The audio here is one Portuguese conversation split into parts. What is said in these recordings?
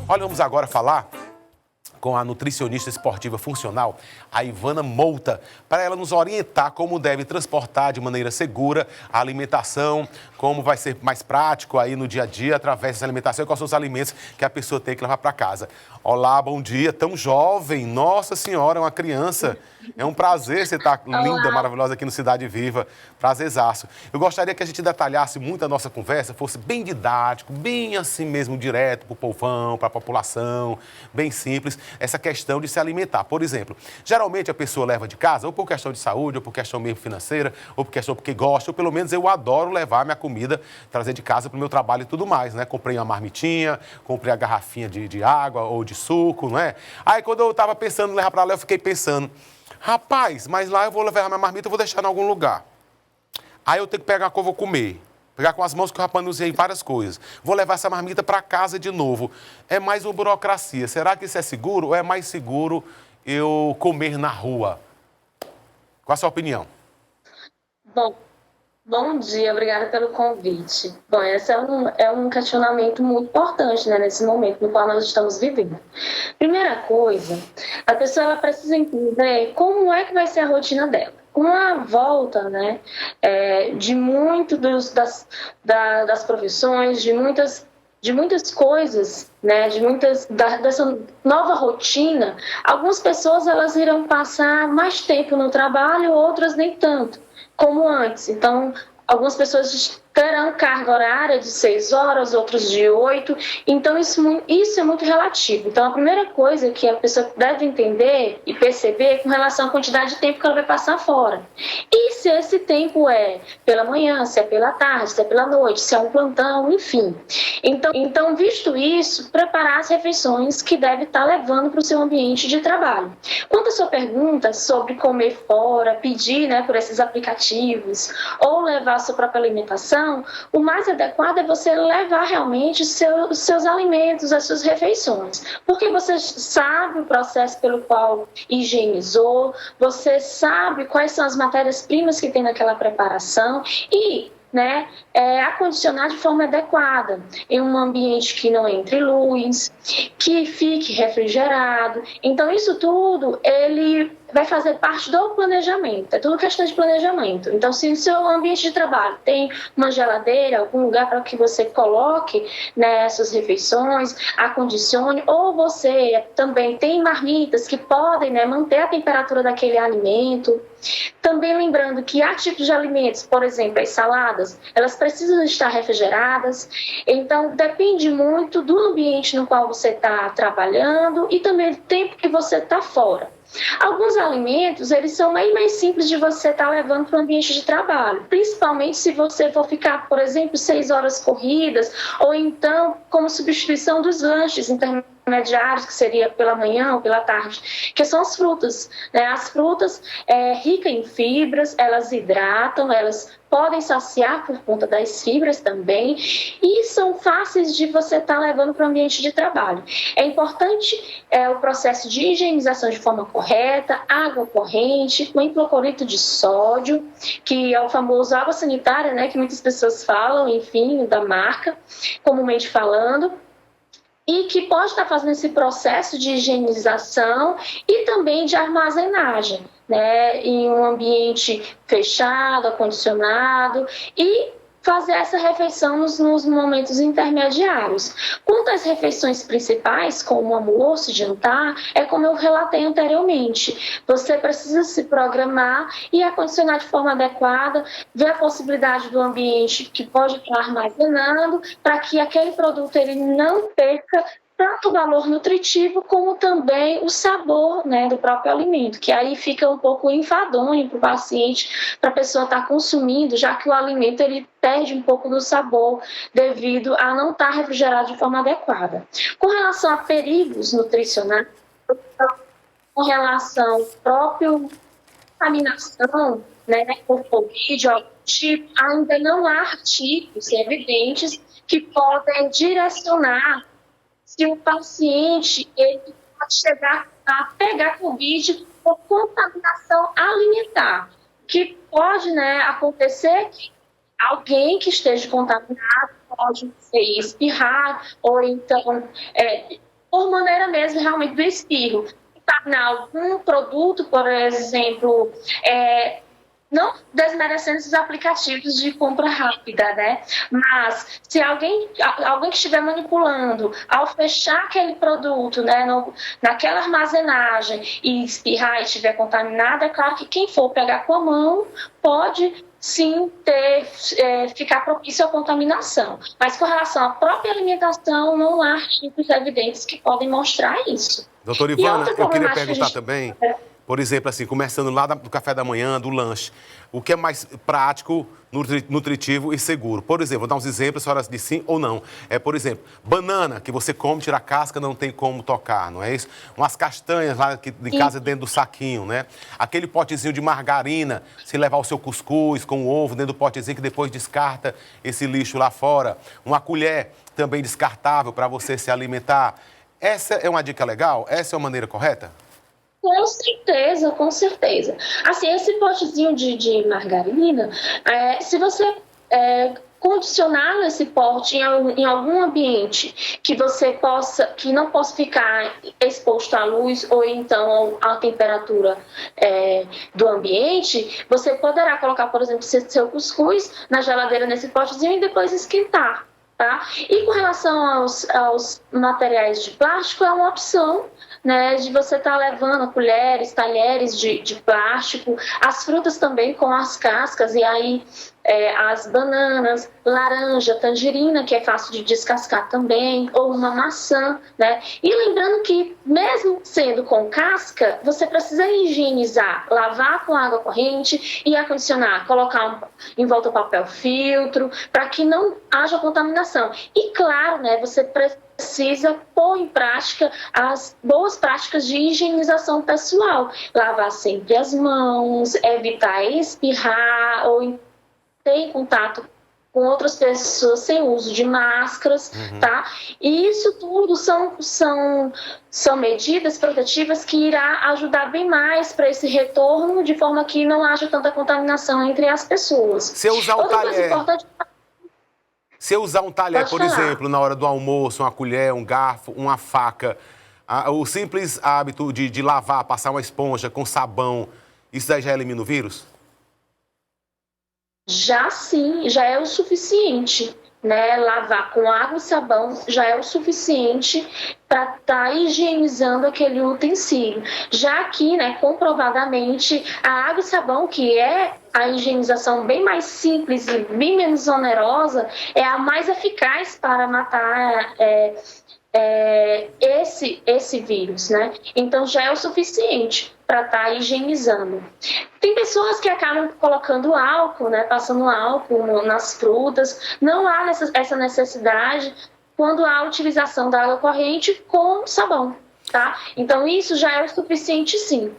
Olha, vamos agora falar com a nutricionista esportiva funcional, a Ivana Mouta, para ela nos orientar como deve transportar de maneira segura a alimentação, como vai ser mais prático aí no dia a dia através dessa alimentação e quais são os alimentos que a pessoa tem que levar para casa. Olá, bom dia, tão jovem, nossa senhora, uma criança. É um prazer você estar linda, maravilhosa aqui no Cidade Viva, prazerzaço. Eu gostaria que a gente detalhasse muito a nossa conversa, fosse bem didático, bem assim mesmo, direto para o povão, para a população, bem simples, essa questão de se alimentar. Por exemplo, geralmente a pessoa leva de casa, ou por questão de saúde, ou por questão mesmo financeira, ou por questão porque gosta, ou pelo menos eu adoro levar minha comida, trazer de casa para o meu trabalho e tudo mais, né? Comprei uma marmitinha, comprei a garrafinha de água ou de suco, não é? Aí quando eu estava pensando em levar para lá, eu fiquei pensando, rapaz, mas lá eu vou levar minha marmita, eu vou deixar em algum lugar. Aí eu tenho que pegar o que eu vou comer. Pegar com as mãos que eu já manuseei várias coisas. Vou levar essa marmita para casa de novo. É mais uma burocracia. Será que isso é seguro ou é mais seguro eu comer na rua? Qual a sua opinião? Bom dia, obrigada pelo convite. Bom, esse é um questionamento muito importante, né, nesse momento no qual nós estamos vivendo. Primeira coisa, a pessoa ela precisa entender como é que vai ser a rotina dela. Com a volta, né, de muito das profissões, de muitas coisas, né, dessa nova rotina, algumas pessoas elas irão passar mais tempo no trabalho, outras nem tanto, como antes. Então, algumas pessoas terão carga horária de 6 horas, outros de 8. Então, isso é muito relativo. Então, a primeira coisa que a pessoa deve entender e perceber é com relação à quantidade de tempo que ela vai passar fora. E se esse tempo é pela manhã, se é pela tarde, se é pela noite, se é um plantão, enfim. Então visto isso, preparar as refeições que deve estar levando para o seu ambiente de trabalho. Quanto à sua pergunta sobre comer fora, pedir, né, por esses aplicativos, ou levar a sua própria alimentação, o mais adequado é você levar realmente os seus alimentos, as suas refeições. Porque você sabe o processo pelo qual higienizou, você sabe quais são as matérias-primas que tem naquela preparação e acondicionar de forma adequada, em um ambiente que não entre luz, que fique refrigerado. Então, isso tudo, ele vai fazer parte do planejamento, é tudo questão de planejamento. Então, se o seu ambiente de trabalho tem uma geladeira, algum lugar para que você coloque, né, essas refeições, acondicione, ou você também tem marmitas que podem, né, manter a temperatura daquele alimento. Também lembrando que há tipos de alimentos, por exemplo, as saladas, elas precisam estar refrigeradas, então depende muito do ambiente no qual você está trabalhando e também do tempo que você está fora. Alguns alimentos, eles são mais simples de você estar levando para o ambiente de trabalho, principalmente se você for ficar, por exemplo, 6 horas corridas, ou então como substituição dos lanches intermediários, que seria pela manhã ou pela tarde, que são as frutas, né? As frutas ricas em fibras, elas hidratam, elas podem saciar por conta das fibras também e são fáceis de você estar levando para o ambiente de trabalho. É importante o processo de higienização de forma correta, água corrente, com hipoclorito de sódio, que é o famoso água sanitária, né, que muitas pessoas falam, enfim, da marca, comumente falando, e que pode estar fazendo esse processo de higienização e também de armazenagem, né, em um ambiente fechado, acondicionado e fazer essa refeição nos momentos intermediários. Quanto às refeições principais, como almoço e jantar, é como eu relatei anteriormente. Você precisa se programar e acondicionar de forma adequada, ver a possibilidade do ambiente que pode estar armazenando, para que aquele produto ele não perca tanto o valor nutritivo como também o sabor, né, do próprio alimento, que aí fica um pouco enfadonho para o paciente, para a pessoa estar consumindo, já que o alimento ele perde um pouco do sabor devido a não estar refrigerado de forma adequada. Com relação a perigos nutricionais, com relação à própria contaminação, né, por Covid ou algum tipo, ainda não há artigos evidentes que podem direcionar se o paciente ele pode chegar a pegar Covid por contaminação alimentar, que pode, né, acontecer que alguém que esteja contaminado pode espirrar ou então por maneira mesmo realmente do espirro. Algum produto, por exemplo, não desmerecendo esses aplicativos de compra rápida, né? Mas se alguém que estiver manipulando, ao fechar aquele produto, né, naquela armazenagem e espirrar e estiver contaminado, é claro que quem for pegar com a mão pode sim ficar propício à contaminação. Mas com relação à própria alimentação, não há tipos evidentes que podem mostrar isso. Doutora Ivana, eu queria perguntar também, por exemplo, assim, começando lá do café da manhã, do lanche, o que é mais prático, nutritivo e seguro? Por exemplo, vou dar uns exemplos, a senhora diz sim ou não. Por exemplo, banana, que você come, tira a casca, não tem como tocar, não é isso? Umas castanhas lá em casa dentro do saquinho, né? Aquele potezinho de margarina, se levar o seu cuscuz com o ovo dentro do potezinho que depois descarta esse lixo lá fora. Uma colher também descartável para você se alimentar. Essa é uma dica legal? Essa é uma maneira correta? Com certeza, com certeza. Assim, esse potezinho de margarina, se você condicionar esse pote em algum ambiente que não possa ficar exposto à luz ou então à temperatura do ambiente, você poderá colocar, por exemplo, seu cuscuz na geladeira nesse potezinho e depois esquentar. Tá? E com relação aos materiais de plástico, é uma opção, né, de você estar levando colheres, talheres de plástico, as frutas também com as cascas, e aí as bananas, laranja, tangerina, que é fácil de descascar também, ou uma maçã, né? E lembrando que, mesmo sendo com casca, você precisa higienizar, lavar com água corrente e acondicionar, colocar em volta o papel filtro, para que não haja contaminação. E claro, né, você precisa pôr em prática as boas práticas de higienização pessoal. Lavar sempre as mãos, evitar espirrar ou ter contato com outras pessoas sem uso de máscaras, tá? E isso tudo são medidas protetivas que irá ajudar bem mais para esse retorno, de forma que não haja tanta contaminação entre as pessoas. Se eu usar um talher, por exemplo, na hora do almoço, uma colher, um garfo, uma faca, o simples hábito de lavar, passar uma esponja com sabão, isso daí já elimina o vírus? Já sim, já é o suficiente, né? Lavar com água e sabão já é o suficiente para estar higienizando aquele utensílio. Já que, né, comprovadamente, a água e sabão, que é a higienização bem mais simples e bem menos onerosa, é a mais eficaz para matar esse vírus, né? Então já é o suficiente para estar higienizando. Tem pessoas que acabam colocando álcool, né? Passando álcool nas frutas. Não há essa necessidade quando há a utilização da água corrente com sabão, tá? Então isso já é o suficiente, sim.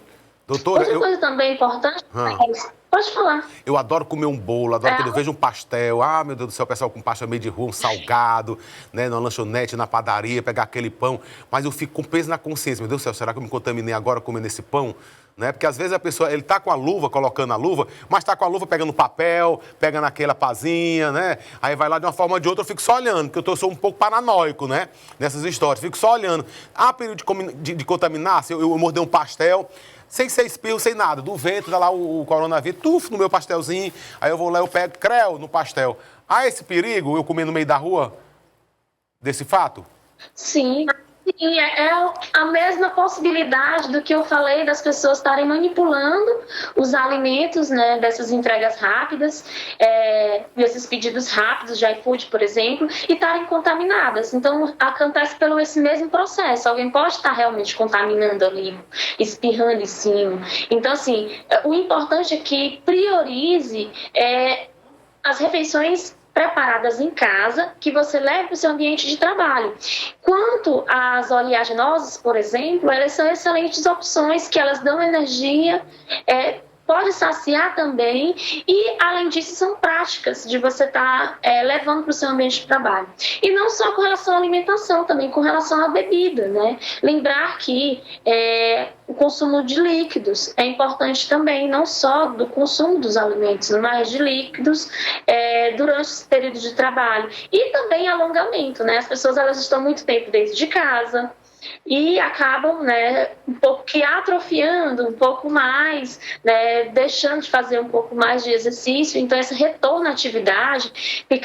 Doutora, outra coisa também importante pode falar. Eu adoro comer um bolo, adoro quando eu vejo um pastel. Ah, meu Deus do céu, o pessoal com pastel meio de rua, um salgado, né, na lanchonete, na padaria, pegar aquele pão. Mas eu fico com peso na consciência. Meu Deus do céu, será que eu me contaminei agora comendo esse pão? Né? Porque às vezes a pessoa, ele tá com a luva, colocando a luva, mas tá com a luva pegando papel, pegando aquela pazinha, né? Aí vai lá de uma forma ou de outra, eu fico só olhando, porque eu sou um pouco paranoico, né? Nessas histórias, fico só olhando. Há período de contaminar, se eu morder um pastel, sem ser espirro, sem nada, do vento, dá lá o coronavírus, tufo no meu pastelzinho, aí eu vou lá, eu pego creu no pastel. Há esse perigo, eu comer no meio da rua, desse fato? Sim. Sim, é a mesma possibilidade do que eu falei das pessoas estarem manipulando os alimentos, né, dessas entregas rápidas, desses pedidos rápidos de iFood, por exemplo, e estarem contaminadas. Então, acontece pelo esse mesmo processo. Alguém pode estar realmente contaminando ali, espirrando em cima. Então, assim, o importante é que priorize as refeições preparadas em casa, que você leve para o seu ambiente de trabalho. Quanto às oleaginosas, por exemplo, elas são excelentes opções, que elas dão energia, pode saciar também, e além disso são práticas de você estar levando para o seu ambiente de trabalho. E não só com relação à alimentação, também com relação à bebida, né? Lembrar que o consumo de líquidos é importante também, não só do consumo dos alimentos, mas de líquidos durante esse período de trabalho. E também alongamento, né? As pessoas elas estão muito tempo dentro de casa, e acabam, né, um pouco que atrofiando um pouco mais, né, deixando de fazer um pouco mais de exercício. Então, esse retorno à atividade,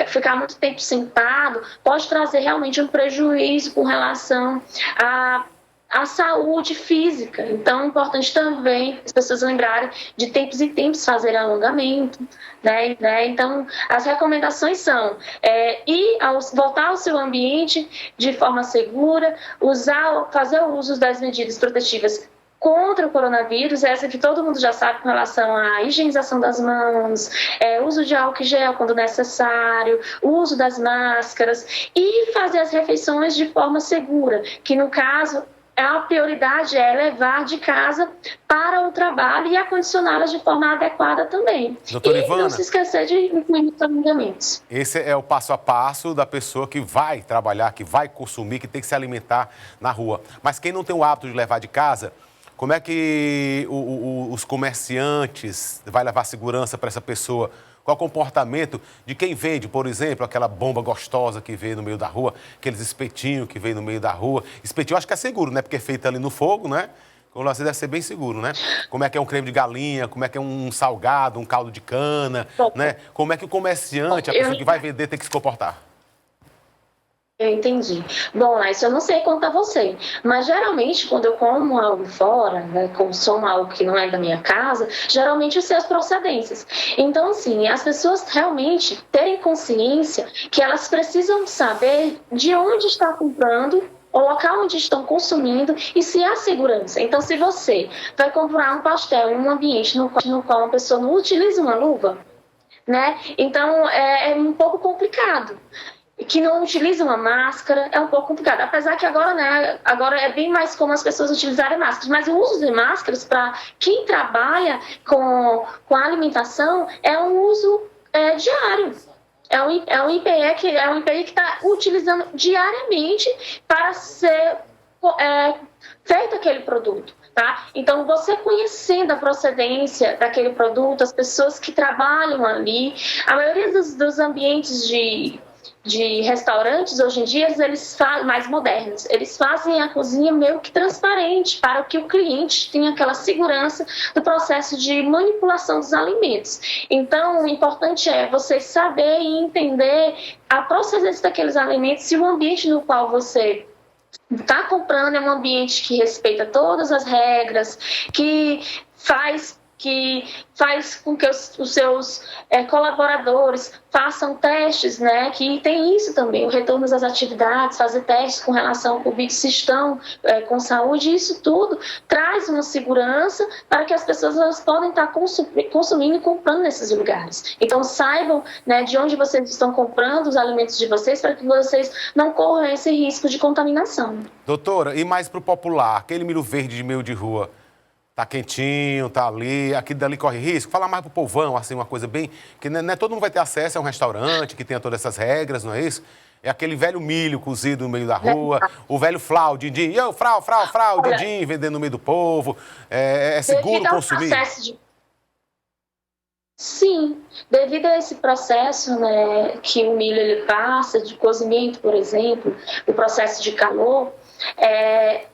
ficar muito tempo sentado, pode trazer realmente um prejuízo com relação a saúde física. Então, é importante também as pessoas lembrarem de tempos em tempos fazer alongamento, né? Então, as recomendações são voltar ao seu ambiente de forma segura, fazer o uso das medidas protetivas contra o coronavírus, essa que todo mundo já sabe com relação à higienização das mãos, uso de álcool gel quando necessário, uso das máscaras e fazer as refeições de forma segura, que no caso a prioridade é levar de casa para o trabalho e acondicioná-las de forma adequada também. Doutora e Ivana, não se esquecer de incluir alongamentos. Esse é o passo a passo da pessoa que vai trabalhar, que vai consumir, que tem que se alimentar na rua. Mas quem não tem o hábito de levar de casa, como é que os comerciantes vai levar segurança para essa pessoa? Qual o comportamento de quem vende, por exemplo, aquela bomba gostosa que vem no meio da rua, aqueles espetinhos que vem no meio da rua? Espetinho eu acho que é seguro, né? Porque é feito ali no fogo, né? Então, assim, deve ser bem seguro, né? Como é que é um creme de galinha, como é que é um salgado, um caldo de cana, né? Como é que o comerciante, a pessoa que vai vender, tem que se comportar? Eu entendi. Bom, isso eu não sei contar você, mas geralmente quando eu como algo fora, né, consumo algo que não é da minha casa, geralmente eu sei as procedências. Então, assim, as pessoas realmente terem consciência que elas precisam saber de onde está comprando, o local onde estão consumindo e se há segurança. Então, se você vai comprar um pastel em um ambiente no qual uma pessoa não utiliza uma luva, né, então é um pouco complicado. Que não utiliza uma máscara, é um pouco complicado. Apesar que agora, né, agora é bem mais comum as pessoas utilizarem máscaras, mas o uso de máscaras para quem trabalha com a alimentação é um uso diário. É um IPE que está utilizando diariamente para ser feito aquele produto. Tá? Então, você conhecendo a procedência daquele produto, as pessoas que trabalham ali, a maioria dos ambientes de restaurantes, hoje em dia, eles mais modernos, eles fazem a cozinha meio que transparente para que o cliente tenha aquela segurança do processo de manipulação dos alimentos. Então, o importante é você saber e entender a procedência daqueles alimentos, se o ambiente no qual você está comprando é um ambiente que respeita todas as regras, que faz com que os seus colaboradores façam testes, né? Que tem isso também, o retorno das atividades, fazer testes com relação ao Covid, se estão com saúde, isso tudo traz uma segurança para que as pessoas elas podem estar consumindo e comprando nesses lugares. Então saibam, né, de onde vocês estão comprando os alimentos de vocês para que vocês não corram esse risco de contaminação. Doutora, e mais para o popular, aquele milho verde de meio de rua, tá quentinho, tá ali, aquilo dali corre risco? Fala mais pro povão, assim, uma coisa bem... que não é todo mundo vai ter acesso a um restaurante que tenha todas essas regras, não é isso? É aquele velho milho cozido no meio da rua, o velho frau, din-din, frau, din-din, vendendo no meio do povo. É seguro consumir? Sim, devido a esse processo, né, que o milho ele passa, de cozimento, por exemplo, o processo de calor,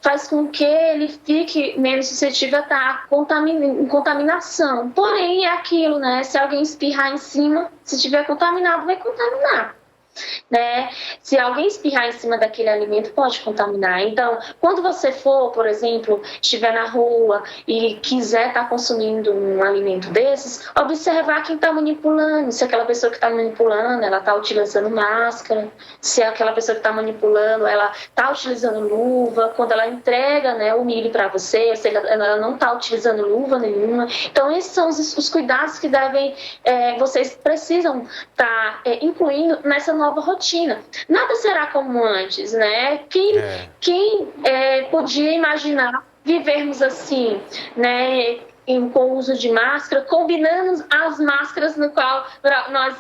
faz com que ele fique menos suscetível a estar em contaminação. Porém, é aquilo, né? Se alguém espirrar em cima, se estiver contaminado, vai contaminar. Né? Se alguém espirrar em cima daquele alimento, pode contaminar. Então, quando você for, por exemplo, estiver na rua e quiser estar consumindo um alimento desses, observar quem está manipulando. Se aquela pessoa que está manipulando, ela está utilizando máscara. Se aquela pessoa que está manipulando, ela está utilizando luva. Quando ela entrega, né, o milho para você, ou seja, ela não está utilizando luva nenhuma. Então, esses são os cuidados que vocês precisam estar incluindo nessa nova rotina. Nada será como antes, né? Quem podia imaginar vivermos assim, né? Com o uso de máscara, combinando as máscaras no qual nós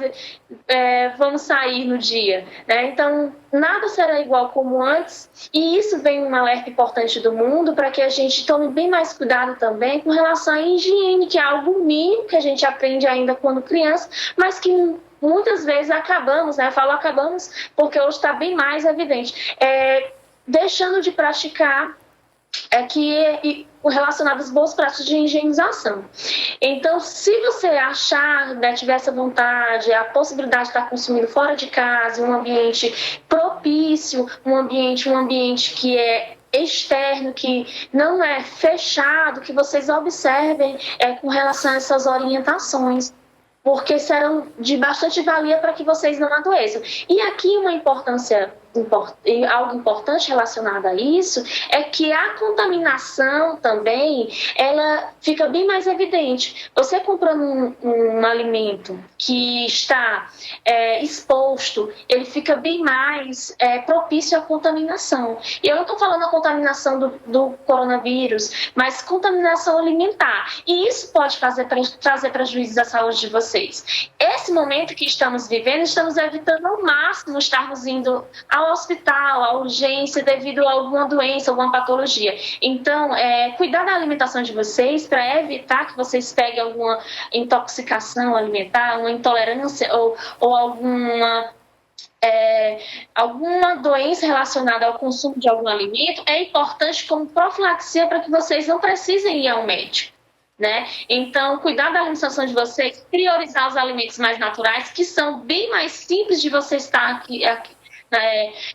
vamos sair no dia, né? Então, nada será igual como antes, e isso vem um alerta importante do mundo para que a gente tome bem mais cuidado também com relação à higiene, que é algo mínimo que a gente aprende ainda quando criança, mas que muitas vezes acabamos, né? Eu falo acabamos porque hoje está bem mais evidente. deixando de praticar relacionado às boas práticas de higienização. Então, se você achar, né, tiver essa vontade, a possibilidade de estar consumindo fora de casa, um ambiente propício, um ambiente que é externo, que não é fechado, que vocês observem com relação a essas orientações, porque serão de bastante valia para que vocês não adoeçam. E aqui algo importante relacionado a isso é que a contaminação também, ela fica bem mais evidente. Você comprando um alimento que está exposto, ele fica bem mais propício à contaminação. E eu não estou falando a contaminação do coronavírus, mas contaminação alimentar. E isso pode trazer prejuízos à saúde de vocês. Esse momento que estamos vivendo, estamos evitando ao máximo estarmos indo ao hospital, à urgência devido a alguma doença, alguma patologia. Então, cuidar da alimentação de vocês para evitar que vocês peguem alguma intoxicação alimentar, uma intolerância ou alguma doença relacionada ao consumo de algum alimento, é importante como profilaxia para que vocês não precisem ir ao médico. Né? Então, cuidar da alimentação de vocês, priorizar os alimentos mais naturais, que são bem mais simples de você estar aqui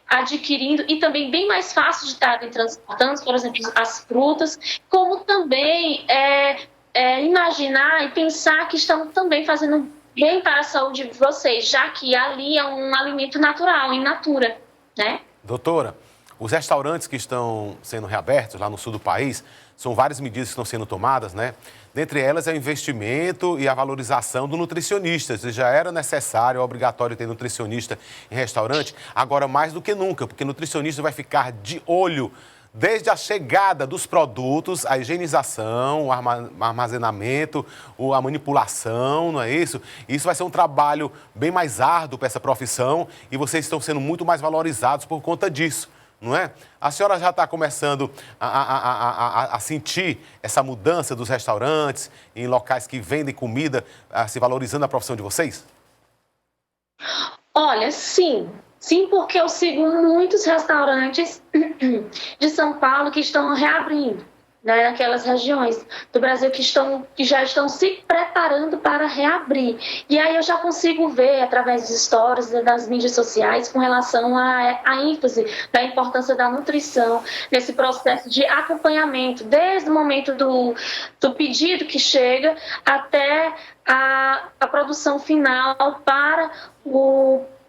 adquirindo e também bem mais fácil de estarem transportando, por exemplo, as frutas, como também imaginar e pensar que estão também fazendo bem para a saúde de vocês, já que ali é um alimento natural, in natura, né? Doutora, os restaurantes que estão sendo reabertos lá no sul do país, são várias medidas que estão sendo tomadas, né? Dentre elas é o investimento e a valorização do nutricionista. Isso já era necessário, obrigatório ter nutricionista em restaurante, agora mais do que nunca, porque o nutricionista vai ficar de olho desde a chegada dos produtos, a higienização, o armazenamento, a manipulação, não é isso? Isso vai ser um trabalho bem mais árduo para essa profissão e vocês estão sendo muito mais valorizados por conta disso. Não é? A senhora já está começando a sentir essa mudança dos restaurantes em locais que vendem comida, se valorizando a profissão de vocês? Olha, sim. Sim, porque eu sigo muitos restaurantes de São Paulo que estão reabrindo, né, naquelas regiões do Brasil que já estão se preparando para reabrir. E aí eu já consigo ver, através de stories das mídias sociais, com relação à ênfase da importância da nutrição nesse processo de acompanhamento, desde o momento do pedido que chega até a produção final para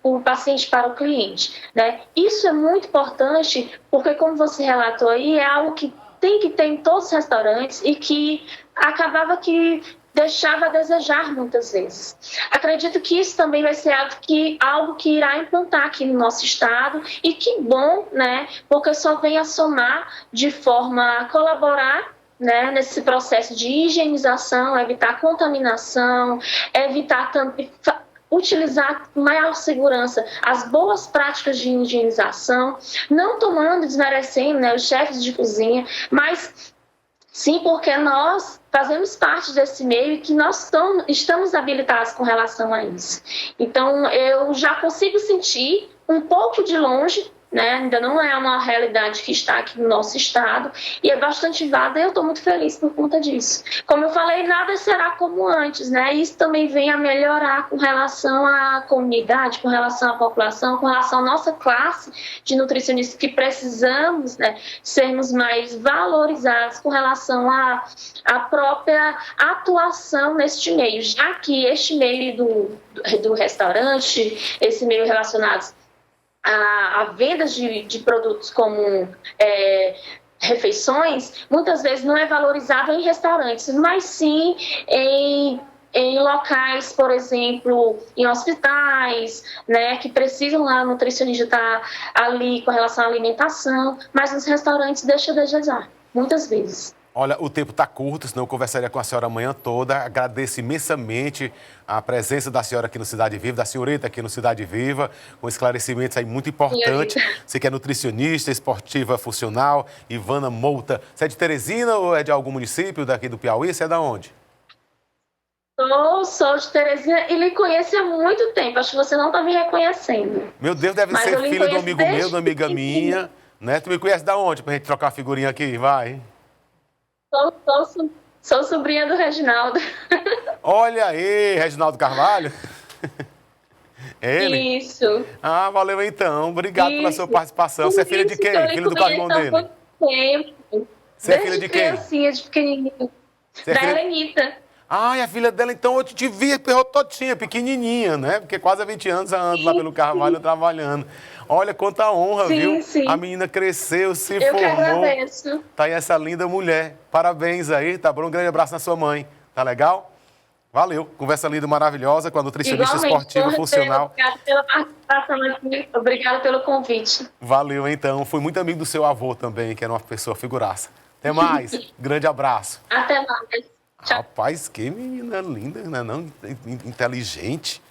o paciente, para o cliente, né? Isso é muito importante porque, como você relatou aí, é algo que tem que ter em todos os restaurantes e que acabava que deixava a desejar muitas vezes. Acredito que isso também vai ser algo que irá implantar aqui no nosso estado e que bom, né? Porque só vem a somar de forma a colaborar, né, nesse processo de higienização, evitar contaminação, evitar também utilizar com maior segurança as boas práticas de higienização, não tomando, desmerecendo, né, os chefes de cozinha, mas sim porque nós fazemos parte desse meio e que nós estamos habilitados com relação a isso. Então, eu já consigo sentir um pouco de longe, né? Ainda não é uma realidade que está aqui no nosso estado e é bastante válida e eu estou muito feliz por conta disso. Como eu falei, nada será como antes, né? Isso também vem a melhorar com relação à comunidade, com relação à população, com relação à nossa classe de nutricionistas que precisamos, né, sermos mais valorizados com relação à própria atuação neste meio, já que este meio do restaurante, esse meio relacionado a vendas de produtos como refeições, muitas vezes não é valorizado em restaurantes, mas sim em locais, por exemplo, em hospitais, né, que precisam lá, o nutricionista estar ali com relação à alimentação, mas nos restaurantes deixa a desejar, muitas vezes. Olha, o tempo está curto, senão eu conversaria com a senhora a manhã toda. Agradeço imensamente a presença da senhora aqui no Cidade Viva, da senhorita aqui no Cidade Viva, com esclarecimentos aí muito importantes. Você que é nutricionista, esportiva funcional, Ivana Mouta. Você é de Teresina ou é de algum município daqui do Piauí? Você é da onde? Sou de Teresina e lhe conheço há muito tempo. Acho que você não está me reconhecendo. Meu Deus, deve ser filho de um amigo meu, de uma amiga minha. Né? Tu me conhece da onde pra gente trocar a figurinha aqui? Vai. Sou sobrinha do Reginaldo. Olha aí, Reginaldo Carvalho. É ele? Isso. Ah, valeu então. Obrigado pela sua Isso. participação. Você é filha de Isso, quem? eu Filha do conheço irmão há dele? muito tempo. Você é filha de quem? Criancinha, de pequenininho. Você é Da filha- Helenita. Ah, e a filha dela, então, eu te vi todinha, pequenininha, né? Porque quase há 20 anos ela anda lá pelo Carvalho trabalhando. Olha quanta honra, Sim, viu? sim. A menina cresceu, se Eu que formou. agradeço. Tá aí essa linda mulher. Parabéns aí, tá bom? Um grande abraço na sua mãe. Tá legal? Valeu. Conversa linda, maravilhosa com a nutricionista esportiva funcional. Obrigada pela participação aqui. Obrigada pelo convite. Valeu, então. Fui muito amigo do seu avô também, que era uma pessoa figuraça. Até mais. Grande abraço. Até mais. Tchau. Rapaz, que menina linda, né? Não? Inteligente.